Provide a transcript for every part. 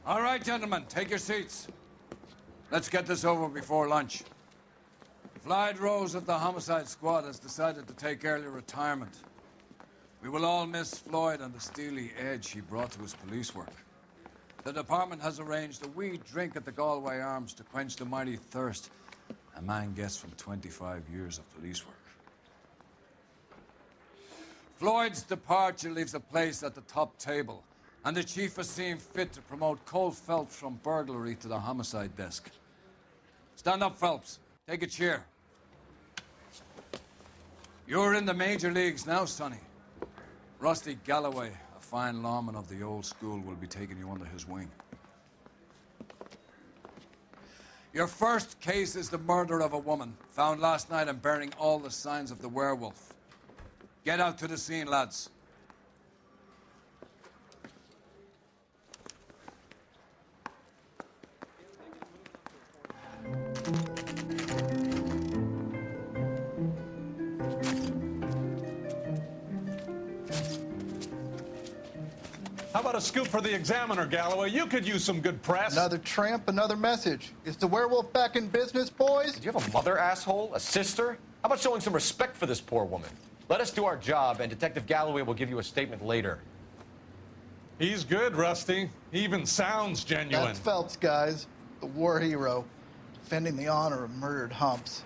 All right, gentlemen, take your seats. Let's get this over before lunch. Floyd Rose of the Homicide Squad has decided to take early retirement. We will all miss Floyd and the steely edge he brought to his police work. The department has arranged a wee drink at the Galway Arms to quench the mighty thirst a man gets from 25 years of police work. Floyd's departure leaves a place at the top table, and the chief has seen fit to promote Cole Phelps from burglary to the homicide desk. Stand up, Phelps. Take a chair. You're in the major leagues now, Sonny. Rusty Galloway, a fine lawman of the old school, will be taking you under his wing. Your first case is the murder of a woman, found last night and bearing all the signs of the werewolf. Get out to the scene, lads. How about a scoop for the Examiner, Galloway? You could use some good press. Another tramp, another message. Is the werewolf back in business, boys? Do you have a mother, asshole? A sister? How about showing some respect for this poor woman? Let us do our job, and Detective Galloway will give you a statement later. He's good, Rusty. He even sounds genuine. That's Phelps, guys. The war hero. Defending the honor of murdered humps.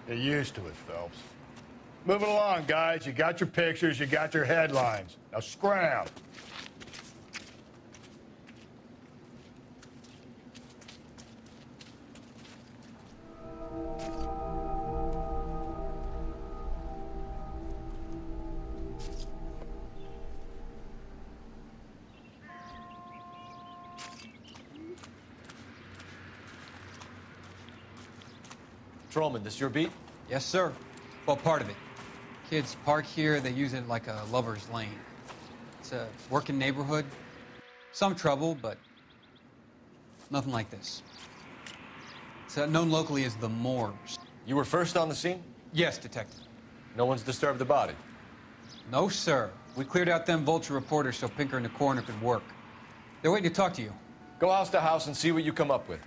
Get used to it, Phelps. Move it along, guys. You got your pictures, you got your headlines. Now scram. Patrolman, this your beat? Yes, sir. Well, part of it. Kids park here, they use it like a lover's lane. It's a working neighborhood. Some trouble, but nothing like this. It's known locally as the Moors. You were first on the scene? Yes, Detective. No one's disturbed the body? No, sir. We cleared out them vulture reporters so Pinker and the coroner could work. They're waiting to talk to you. Go house to house and see what you come up with.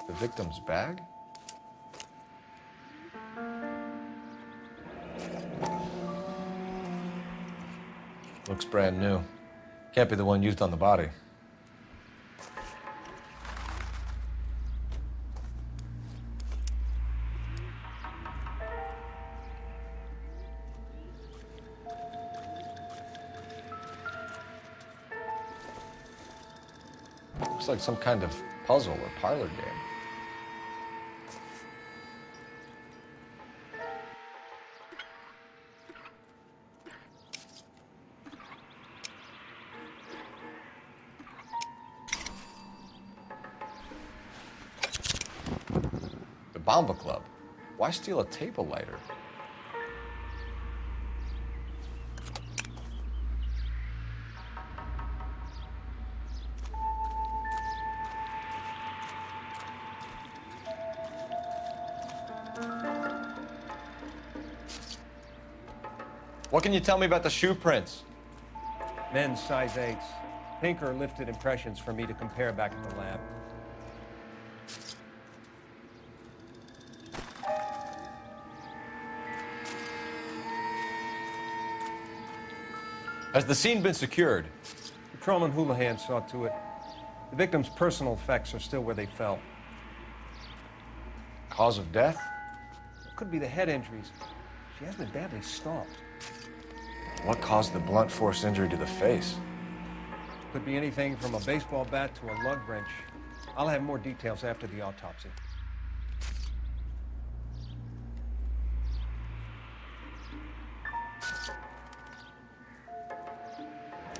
The victim's bag? Looks brand new. Can't be the one used on the body. Looks like some kind of puzzle or parlor game. The Bomba Club. Why steal a table lighter? What can you tell me about the shoe prints? Men's size 8s. Pinker lifted impressions for me to compare back at the lab. Has the scene been secured? Patrolman Houlihan saw to it. The victim's personal effects are still where they fell. Cause of death? Could be the head injuries. She has been badly stomped. What caused the blunt force injury to the face? Could be anything from a baseball bat to a lug wrench. I'll have more details after the autopsy.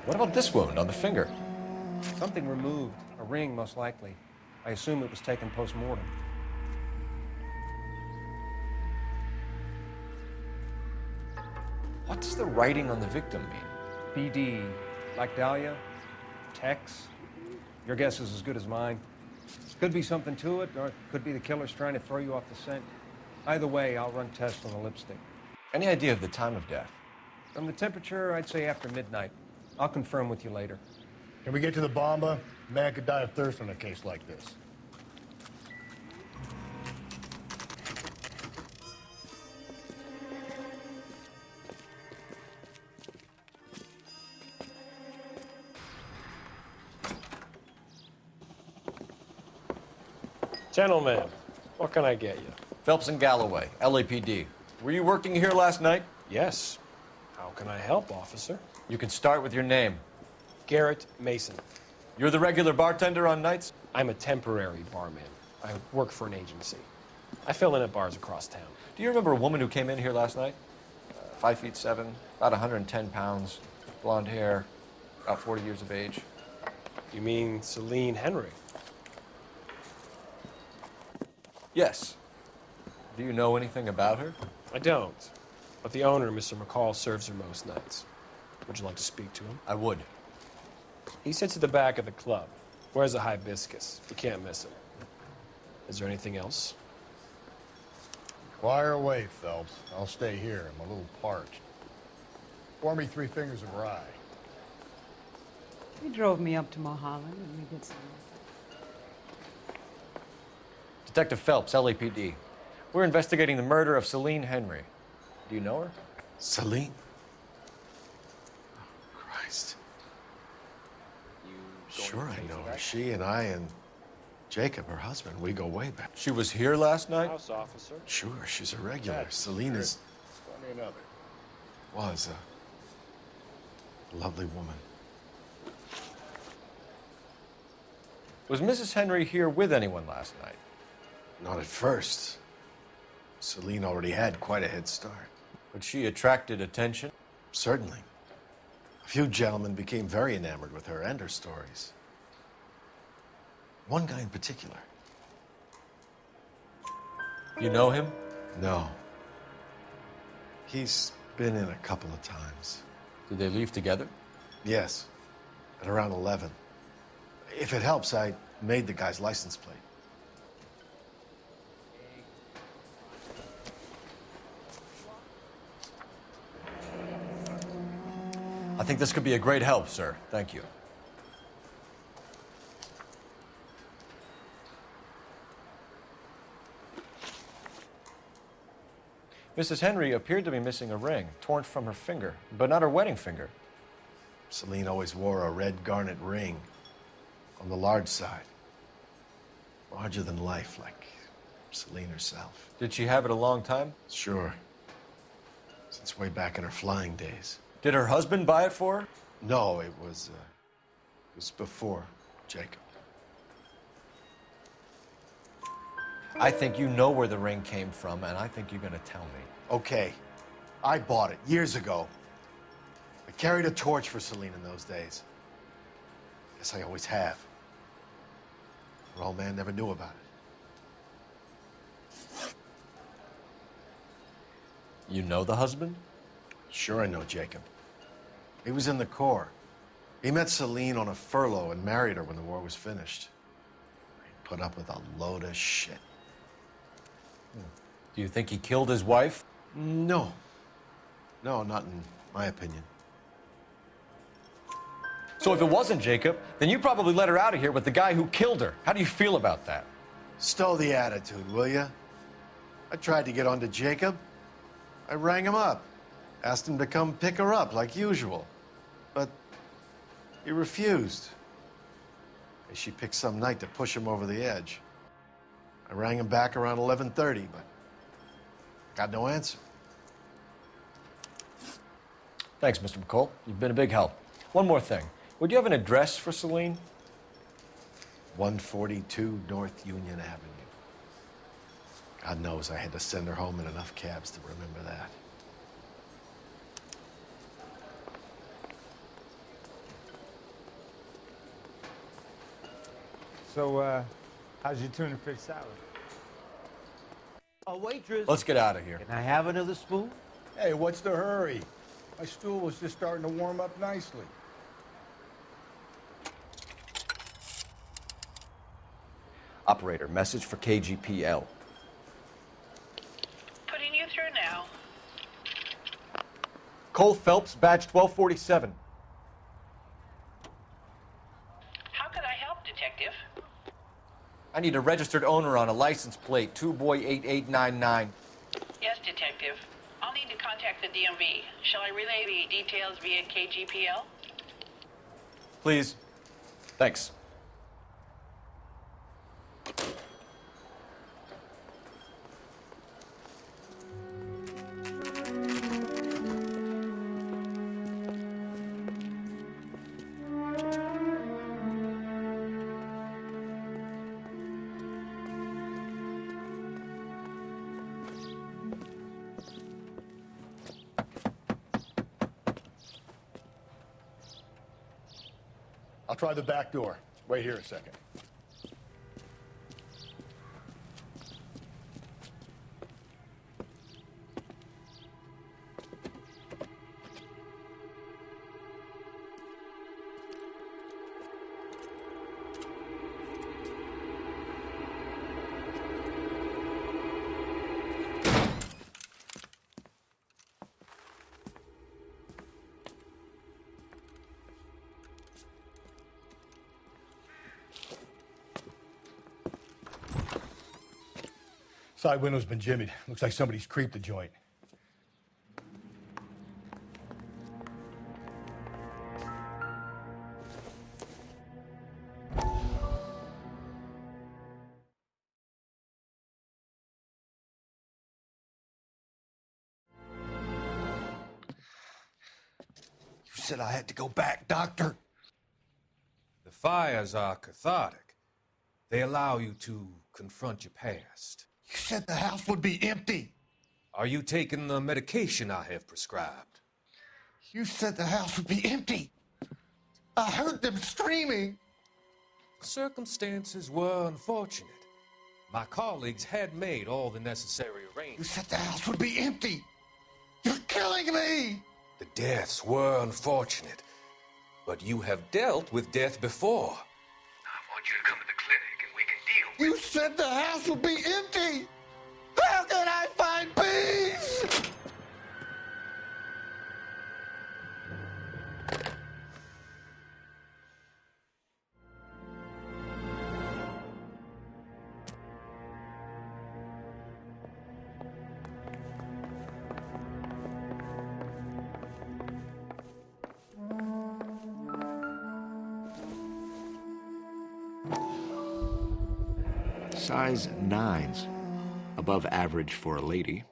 What about this wound on the finger? Something removed. A ring, most likely. I assume it was taken post-mortem. What does the writing on the victim mean? BD. Like Dahlia? texts. Your guess is as good as mine. Could be something to it, or it could be the killer's trying to throw you off the scent. Either way, I'll run tests on the lipstick. Any idea of the time of death? From the temperature, I'd say after midnight. I'll confirm with you later. Can we get to the bomba? Man could die of thirst on a case like this. Gentlemen, what can I get you? Phelps and Galloway, LAPD. Were you working here last night? Yes. How can I help, officer? You can start with your name. Garrett Mason. You're the regular bartender on nights? I'm a temporary barman. I work for an agency. I fill in at bars across town. Do you remember a woman who came in here last night? 5'7", about 110 pounds, blonde hair, about 40 years of age. You mean Celine Henry? Yes. Do you know anything about her? I don't. But the owner, Mr. McCall, serves her most nights. Would you like to speak to him? I would. He sits at the back of the club. Wears a hibiscus. You can't miss him. Is there anything else? Fire away, Phelps. I'll stay here. I'm a little parched. Pour me 3 fingers of rye. He drove me up to Mulholland and we did some. Detective Phelps, LAPD. We're investigating the murder of Celine Henry. Do you know her? Celine? Oh, Christ. Sure I know her. She and I and Jacob, her husband, we go way back. She was here last night? House officer. Sure, she's a regular. Celine is... Pour me another. was a lovely woman. Was Mrs. Henry here with anyone last night? Not at first. Celine already had quite a head start. But she attracted attention? Certainly. A few gentlemen became very enamored with her and her stories. One guy in particular. You know him? No. He's been in a couple of times. Did they leave together? Yes, at around 11. If it helps, I made the guy's license plate. I think this could be a great help, sir. Thank you. Mrs. Henry appeared to be missing a ring, torn from her finger, but not her wedding finger. Celine always wore a red garnet ring on the large side. Larger than life, like Celine herself. Did she have it a long time? Sure. Since way back in her flying days. Did her husband buy it for her? No, it was before Jacob. I think you know where the ring came from, and I think you're gonna tell me. Okay, I bought it years ago. I carried a torch for Celine in those days. Guess I always have. Her old man never knew about it. You know the husband? Sure I know Jacob. He was in the Corps. He met Celine on a furlough and married her when the war was finished. He put up with a load of shit. Do you think he killed his wife? No. No, not in my opinion. So if it wasn't Jacob, then you probably let her out of here with the guy who killed her. How do you feel about that? Stow the attitude, will ya? I tried to get onto Jacob. I rang him up. Asked him to come pick her up like usual. But he refused. She picked some night to push him over the edge. I rang him back around 11:30, but got no answer. Thanks, Mr. McCall. You've been a big help. One more thing. Would you have an address for Celine? 142 North Union Avenue. God knows I had to send her home in enough cabs to remember that. So, how's your tuna fish salad? A waitress. Let's get out of here. Can I have another spoon? Hey, what's the hurry? My stool was just starting to warm up nicely. Operator, message for KGPL. Putting you through now. Cole Phelps, badge 1247. How can I help, Detective? I need a registered owner on a license plate, 2boy8899. Yes, Detective. I'll need to contact the DMV. Shall I relay the details via KGPL? Please. Thanks. I'll try the back door. Wait here a second. Side window's been jimmied. Looks like somebody's creeped the joint. You said I had to go back, Doctor. The fires are cathartic. They allow you to confront your past. You said the house would be empty. Are you taking the medication I have prescribed? You said the house would be empty. I heard them screaming. Circumstances were unfortunate. My colleagues had made all the necessary You arrangements. said the house would be empty. You're killing me. The deaths were unfortunate, but you have dealt with death before. I want you to come to the clinic and we can deal with You said the house would be empty. How can I find peace? Size 9s. Above average for a lady.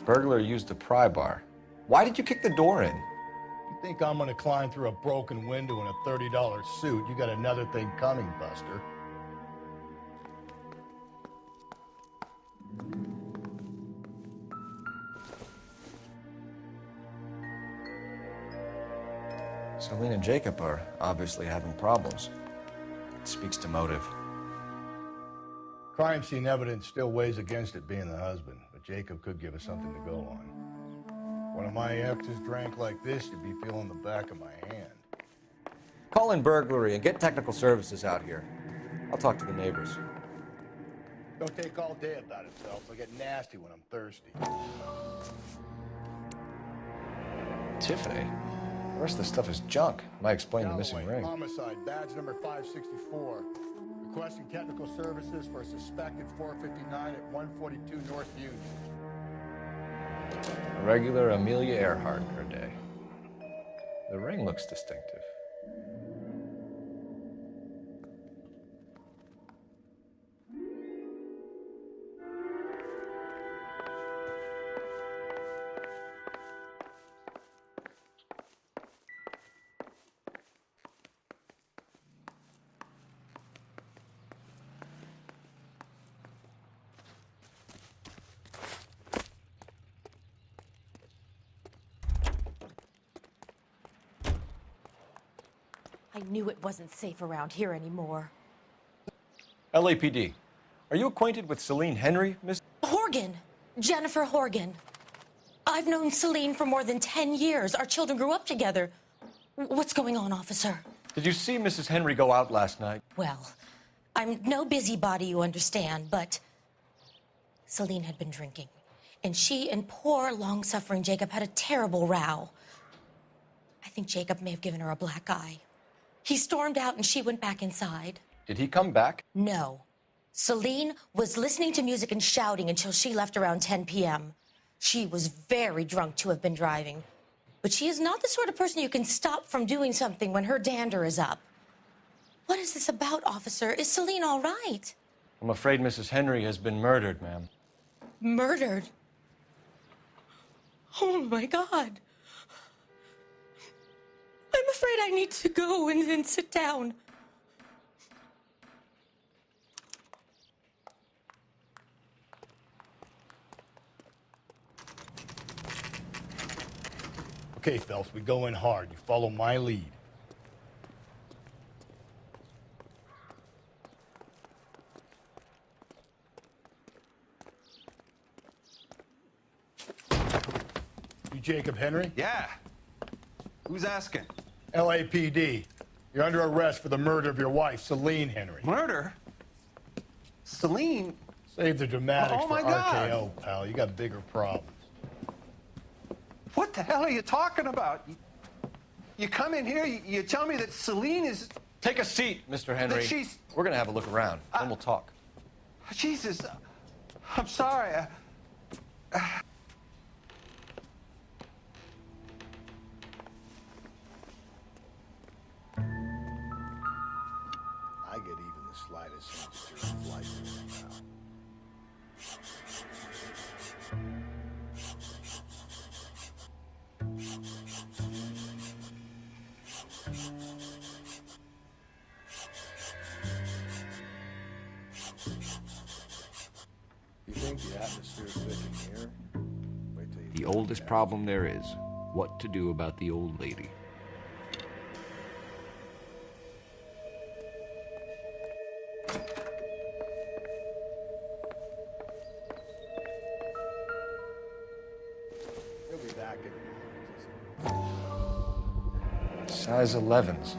Burglar used the pry bar. Why did you kick the door in? You think I'm gonna climb through a broken window in a $30 suit? You got another thing coming, Buster. Celine and Jacob are obviously having problems. It speaks to motive. Crime scene evidence still weighs against it being the husband, but Jacob could give us something to go on. One of my exes drank like this, you'd be feeling the back of my hand. Call in burglary and get technical services out here. I'll talk to the neighbors. Don't take all day about it, Phelps. I get nasty when I'm thirsty. Tiffany? The rest of the stuff is junk. Might explain the missing ring. Homicide, badge number 564. Requesting technical services for a suspected 459 at 142 North Union. A regular Amelia Earhart in her day. The ring looks distinctive. I knew it wasn't safe around here anymore. LAPD. Are you acquainted with Celine Henry, Miss? Horgan. Jennifer Horgan. I've known Celine for more than 10 years. Our children grew up together. What's going on, officer? Did you see Mrs. Henry go out last night? Well, I'm no busybody, you understand, but Celine had been drinking. And she and poor, long-suffering Jacob had a terrible row. I think Jacob may have given her a black eye. He stormed out and she went back inside. Did he come back? No. Celine was listening to music and shouting until she left around 10 p.m. She was very drunk to have been driving. But she is not the sort of person you can stop from doing something when her dander is up. What is this about, officer? Is Celine all right? I'm afraid Mrs. Henry has been murdered, ma'am. Murdered? Oh, my God. I'm afraid I need to go and sit down. Okay, Phelps, we go in hard. You follow my lead. You Jacob Henry? Yeah. Who's asking? LAPD. You're under arrest for the murder of your wife, Celine Henry. Murder? Celine? Save the dramatics Oh, for my God. RKO, pal. You got bigger problems. What the hell are you talking about? You come in here, you tell me that Celine is... Take a seat, Mr. Henry. That she's... We're gonna have a look around, then we'll talk. Jesus, I'm sorry. I get even the slightest sense that you're a flight risk now. You think the atmosphere's thick in here? Wait till you The oldest problem there is, what to do about the old lady. He'll be back in a moment. Size 11s.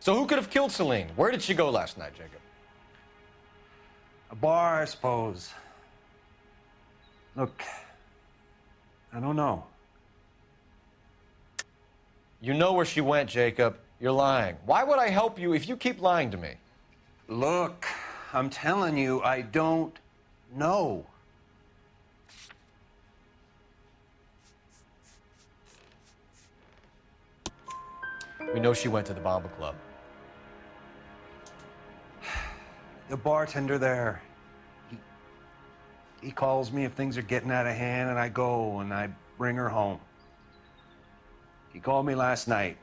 So who could have killed Celine? Where did she go last night, Jacob? A bar, I suppose. Look, I don't know. You know where she went, Jacob. You're lying. Why would I help you if you keep lying to me? Look, I'm telling you, I don't know. We know she went to the Bomba Club. The bartender there, he calls me if things are getting out of hand, and I go and I bring her home. He called me last night.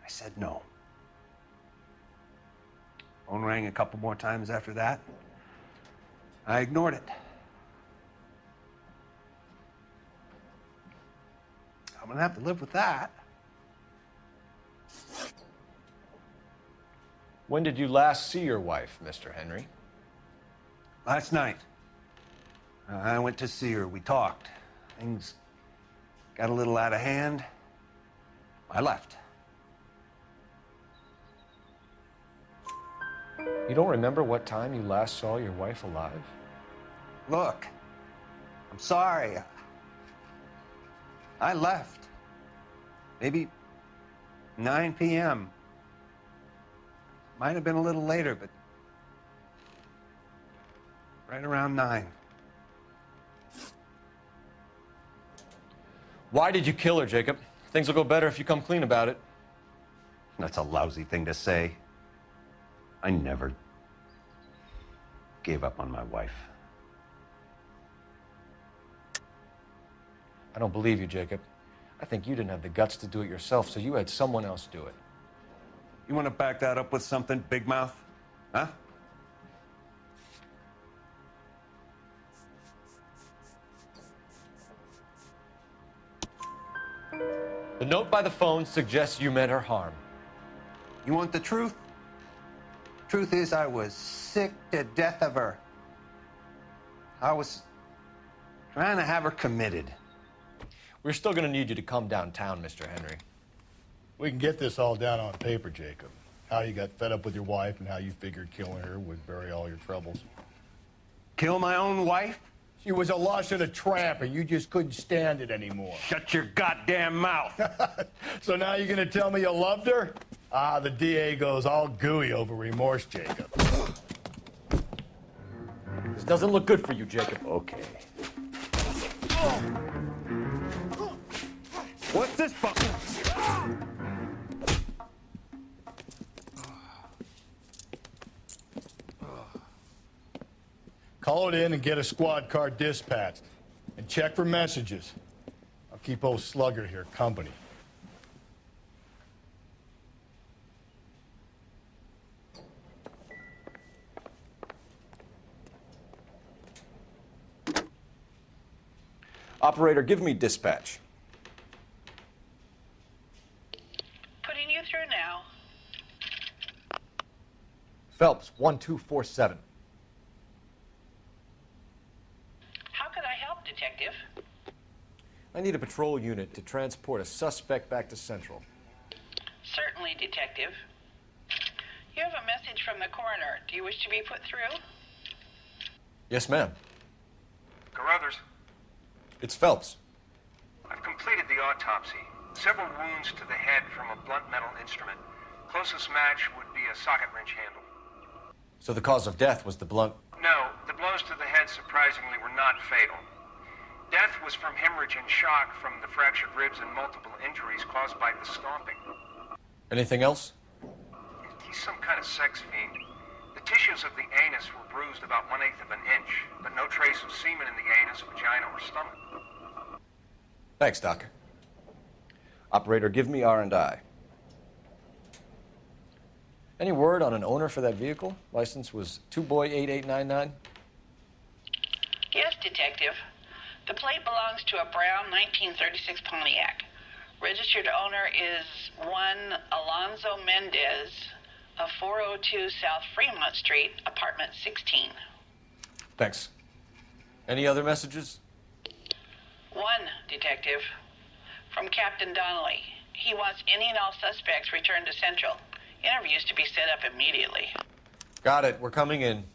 I said no. Phone rang a couple more times after that. I ignored it. I'm gonna have to live with that. When did you last see your wife, Mr. Henry? Last night. I went to see her. We talked. Things got a little out of hand. I left. You don't remember what time you last saw your wife alive? Look, I'm sorry. I left. Maybe 9 p.m. Might have been a little later, but right around 9. Why did you kill her, Jacob? Things will go better if you come clean about it. That's a lousy thing to say. I never gave up on my wife. I don't believe you, Jacob. I think you didn't have the guts to do it yourself, so you had someone else do it. You want to back that up with something, big mouth? Huh? The note by the phone suggests you meant her harm. You want the truth? Truth is, I was sick to death of her. I was trying to have her committed. We're still going to need you to come downtown, Mr. Henry. We can get this all down on paper, Jacob. How you got fed up with your wife and how you figured killing her would bury all your troubles. Kill my own wife? She was a lush and a tramp, and you just couldn't stand it anymore. Shut your goddamn mouth. So now you're gonna tell me you loved her? Ah, the DA goes all gooey over remorse, Jacob. This doesn't look good for you, Jacob. Okay. What's this fucking? Call it in and get a squad car dispatched. And check for messages. I'll keep old Slugger here company. Operator, give me dispatch. Putting you through now. Phelps, 1247. How could I help, Detective? I need a patrol unit to transport a suspect back to Central. Certainly, Detective. You have a message from the coroner. Do you wish to be put through? Yes, ma'am. Carruthers, It's Phelps. I've completed the autopsy. Several wounds to the head from a blunt metal instrument. Closest match would be a socket wrench handle. So the cause of death was the blunt. No, the blows to the head surprisingly were not fatal. Death was from hemorrhage and shock from the fractured ribs and multiple injuries caused by the stomping. Anything else? He's some kind of sex fiend. The tissues of the anus were bruised about 1/8 of an inch, but no trace of semen in the anus, vagina, or stomach. Thanks, Doc. Operator, give me R&I. Any word on an owner for that vehicle? License was 2boy8899. Yes, Detective. The plate belongs to a brown 1936 Pontiac. Registered owner is one Alonzo Mendez of 402 South Fremont Street, apartment 16. Thanks. Any other messages? One, Detective. From Captain Donnelly. He wants any and all suspects returned to Central. Interviews to be set up immediately. Got it. We're coming in.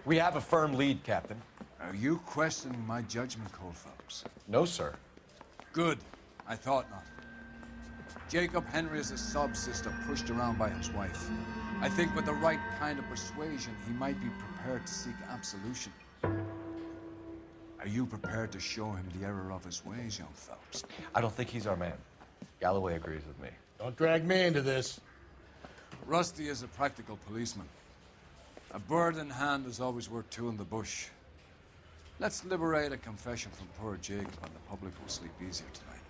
We have a firm lead, Captain. Are you questioning my judgment call, Phelps? No, sir. Good. I thought not. Jacob Henry is a sob-sister pushed around by his wife. I think with the right kind of persuasion, he might be prepared to seek absolution. Are you prepared to show him the error of his ways, young Phelps? I don't think he's our man. Galloway agrees with me. Don't drag me into this. Rusty is a practical policeman. A bird in hand is always worth two in the bush. Let's liberate a confession from poor Jacob, and the public will sleep easier tonight.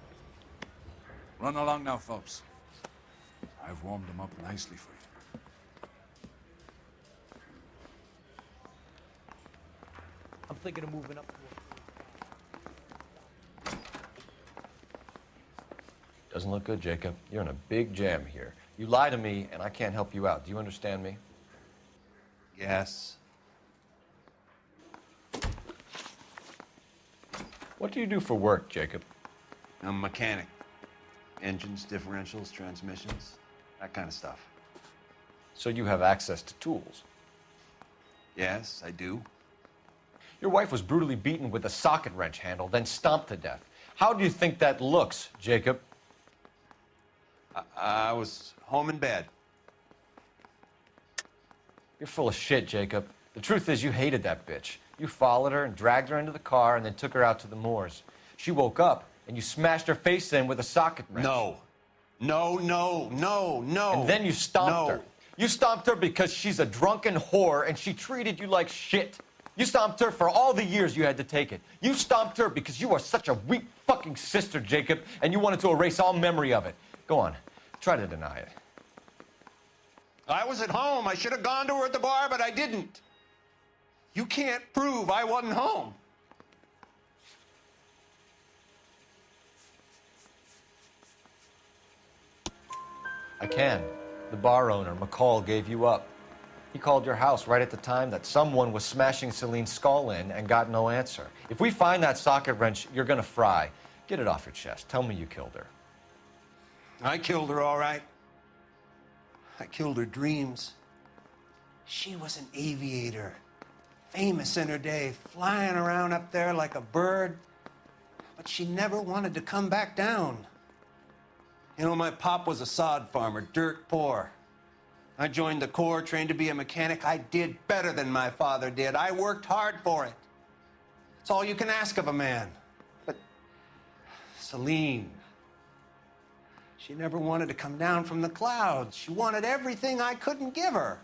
Run along now, Phelps. I've warmed them up nicely for you. I'm thinking of moving up. Doesn't look good, Jacob. You're in a big jam here. You lie to me, and I can't help you out. Do you understand me? Yes. What do you do for work, Jacob? I'm a mechanic. Engines, differentials, transmissions, that kind of stuff. So you have access to tools? Yes, I do. Your wife was brutally beaten with a socket wrench handle, then stomped to death. How do you think that looks, Jacob? I was home in bed. You're full of shit, Jacob. The truth is, you hated that bitch. You followed her and dragged her into the car and then took her out to the moors. She woke up and you smashed her face in with a socket wrench. No. No, no, no, no. And then you stomped her. You stomped her because she's a drunken whore and she treated you like shit. You stomped her for all the years you had to take it. You stomped her because you are such a weak fucking sister, Jacob, and you wanted to erase all memory of it. Go on. Try to deny it. I was at home. I should have gone to her at the bar, but I didn't. You can't prove I wasn't home. I can. The bar owner, McCall, gave you up. He called your house right at the time that someone was smashing Celine's skull in and got no answer. If we find that socket wrench, you're gonna fry. Get it off your chest. Tell me you killed her. I killed her, all right. I killed her dreams. She was an aviator, famous in her day, flying around up there like a bird. But she never wanted to come back down. You know, my pop was a sod farmer, dirt poor. I joined the Corps, trained to be a mechanic. I did better than my father did. I worked hard for it. It's all you can ask of a man. But Celine, she never wanted to come down from the clouds. She wanted everything I couldn't give her.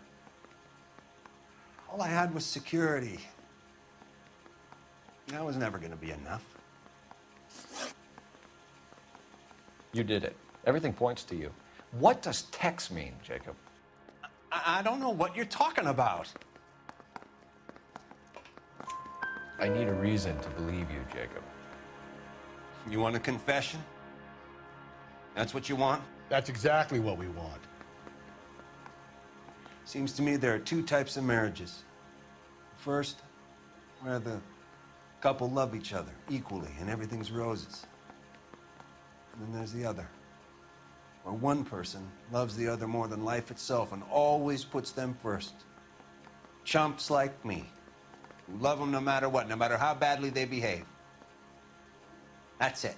All I had was security. That was never going to be enough. You did it. Everything points to you. What does Tex mean, Jacob? I don't know what you're talking about. I need a reason to believe you, Jacob. You want a confession? That's what you want? That's exactly what we want. Seems to me there are two types of marriages. First, where the couple love each other equally and everything's roses. And then there's the other, where one person loves the other more than life itself and always puts them first. Chumps like me, who love them no matter what, no matter how badly they behave. That's it.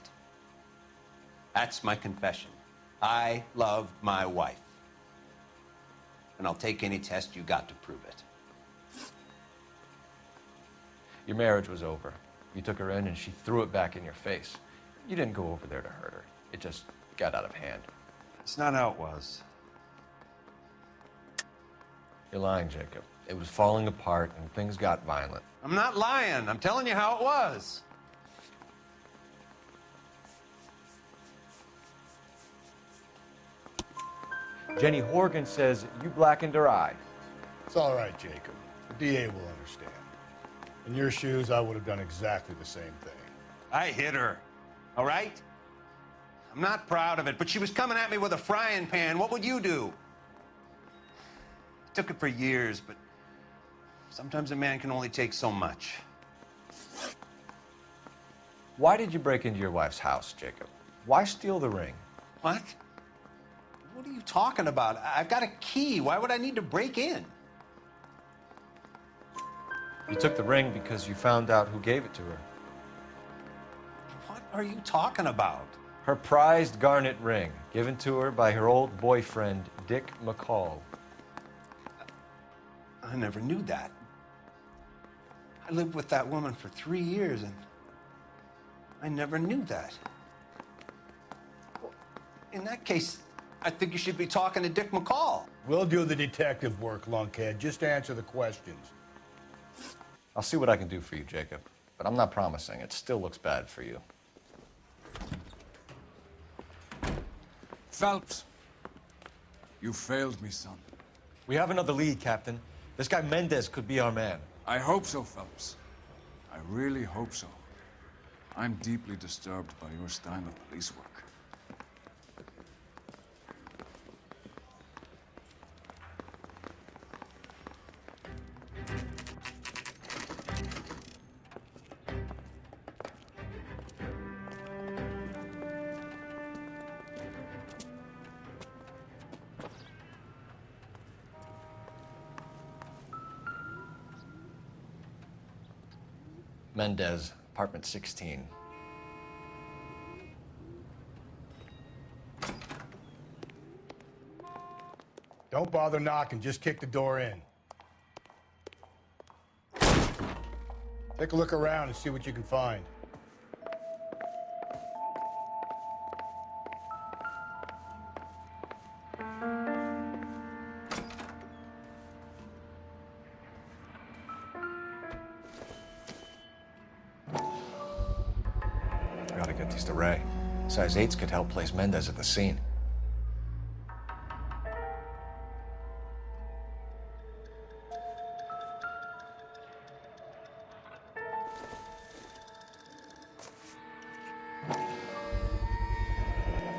That's my confession. I love my wife. And I'll take any test you got to prove it. Your marriage was over. You took her in and she threw it back in your face. You didn't go over there to hurt her. It just got out of hand. It's not how it was. You're lying, Jacob. It was falling apart and things got violent. I'm not lying. I'm telling you how it was. Jenny Horgan says you blackened her eye. It's all right, Jacob. The DA will understand. In your shoes, I would have done exactly the same thing. I hit her, all right? I'm not proud of it, but she was coming at me with a frying pan. What would you do? It took it for years, but sometimes a man can only take so much. Why did you break into your wife's house, Jacob? Why steal the ring? What? What are you talking about? I've got a key. Why would I need to break in? You took the ring because you found out who gave it to her. What are you talking about? Her prized garnet ring, given to her by her old boyfriend, Dick McCall. I never knew that. I lived with that woman for 3 years, and I never knew that. Well, in that case, I think you should be talking to Dick McCall. We'll do the detective work, lunkhead. Just answer the questions. I'll see what I can do for you, Jacob. But I'm not promising. It still looks bad for you. Phelps, you failed me, son. We have another lead, Captain. This guy Mendez could be our man. I hope so, Phelps. I really hope so. I'm deeply disturbed by your style of police work. Mendez, apartment 16. Don't bother knocking, just kick the door in. Take a look around and see what you can find. Gotta get these to Ray. Size 8s could help place Mendez at the scene.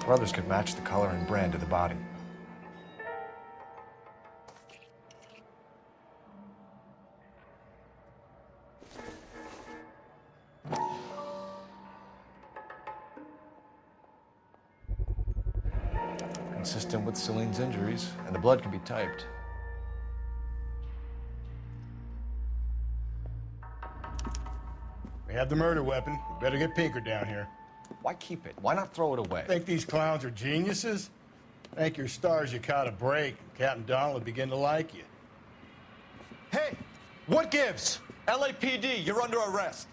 Brothers could match the color and brand of the body. Consistent with Celine's injuries, and the blood can be typed. We have the murder weapon. We better get Pinker down here. Why keep it? Why not throw it away? Think these clowns are geniuses? Thank your stars you caught a break. Captain Donald will begin to like you. Hey, what gives? LAPD, you're under arrest.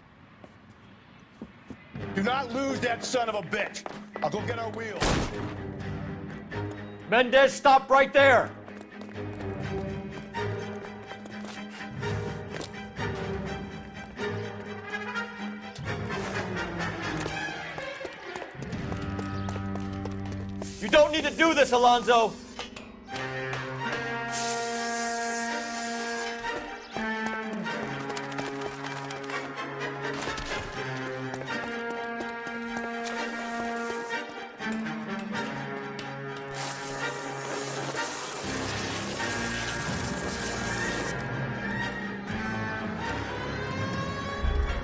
Do not lose that son of a bitch. I'll go get our wheels. Mendez, stop right there! You don't need to do this, Alonzo!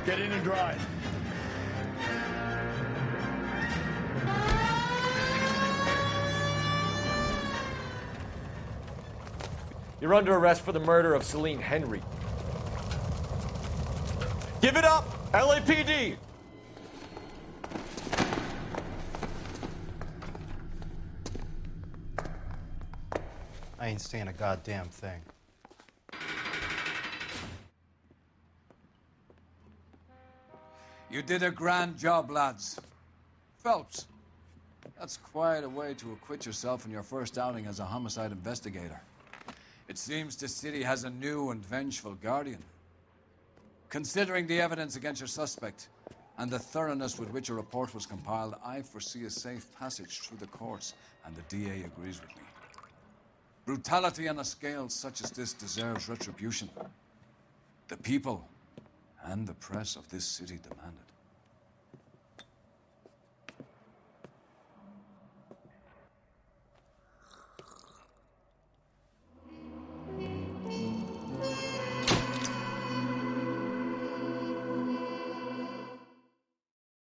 Get in and drive. You're under arrest for the murder of Celine Henry. Give it up, LAPD! I ain't saying a goddamn thing. You did a grand job, lads. Phelps, that's quite a way to acquit yourself in your first outing as a homicide investigator. It seems the city has a new and vengeful guardian. Considering the evidence against your suspect and the thoroughness with which a report was compiled, I foresee a safe passage through the courts, and the DA agrees with me. Brutality on a scale such as this deserves retribution. The people and the press of this city demand it.